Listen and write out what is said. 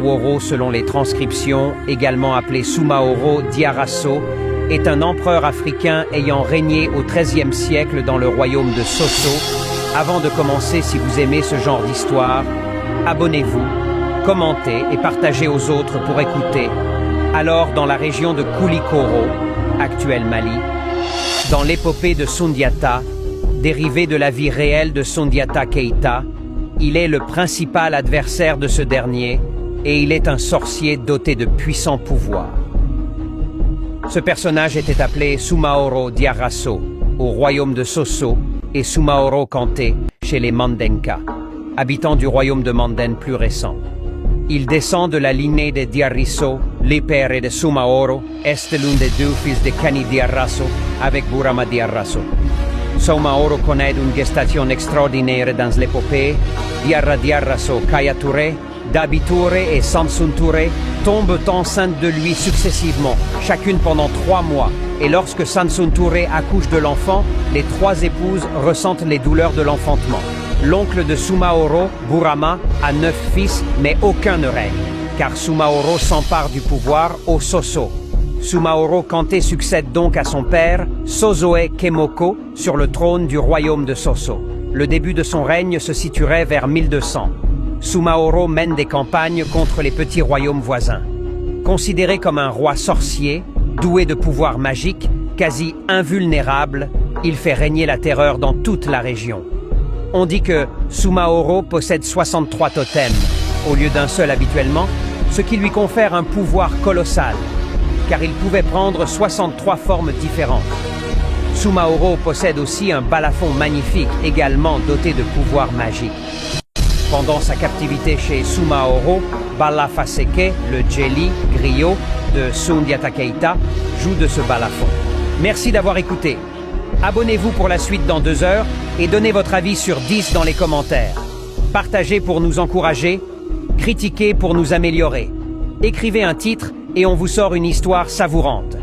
Sumaoro, selon les transcriptions, également appelé Sumaoro Diarasso, est un empereur africain ayant régné au XIIIe siècle dans le royaume de Sosso. Avant de commencer, si vous aimez ce genre d'histoire, abonnez-vous, commentez et partagez aux autres pour écouter. Alors, dans la région de Koulikoro, actuel Mali, dans l'épopée de Sundiata, dérivée de la vie réelle de Sundiata Keita, il est le principal adversaire de ce dernier et il est un sorcier doté de puissants pouvoirs. Ce personnage était appelé Sumaoro Diarasso au royaume de Sosso et Sumaoro Kanté chez les Mandenka, habitants du royaume de Manden plus récent. Il descend de la lignée des Diarisso, l'épère de Sumaoro, est l'un des deux fils de Kani Diarasso avec Burama Diarasso. Sumaoro connaît une gestation extraordinaire dans l'épopée. Diarasso, Kayature, Dabiture et Sansunture tombent enceintes de lui successivement, chacune pendant 3 mois. Et lorsque Sansunture accouche de l'enfant, les 3 épouses ressentent les douleurs de l'enfantement. L'oncle de Sumaoro, Burama, a 9 fils, mais aucun ne règne, car Sumaoro s'empare du pouvoir au Sosso. Sumaoro Kanté succède donc à son père, Sozoe Kemoko, sur le trône du royaume de Sosso. Le début de son règne se situerait vers 1200. Sumaoro mène des campagnes contre les petits royaumes voisins. Considéré comme un roi sorcier, doué de pouvoirs magiques, quasi invulnérable, il fait régner la terreur dans toute la région. On dit que Sumaoro possède 63 totems, au lieu d'un seul habituellement, ce qui lui confère un pouvoir colossal, car il pouvait prendre 63 formes différentes. Sumaoro possède aussi un balafon magnifique, également doté de pouvoirs magiques. Pendant sa captivité chez Sumaoro, Balafaseke, le Djeli, griot de Sundiata Keita, joue de ce balafon. Merci d'avoir écouté. Abonnez-vous pour la suite dans 2 heures et donnez votre avis sur 10 dans les commentaires. Partagez pour nous encourager, critiquez pour nous améliorer. Écrivez un titre et on vous sort une histoire savourante.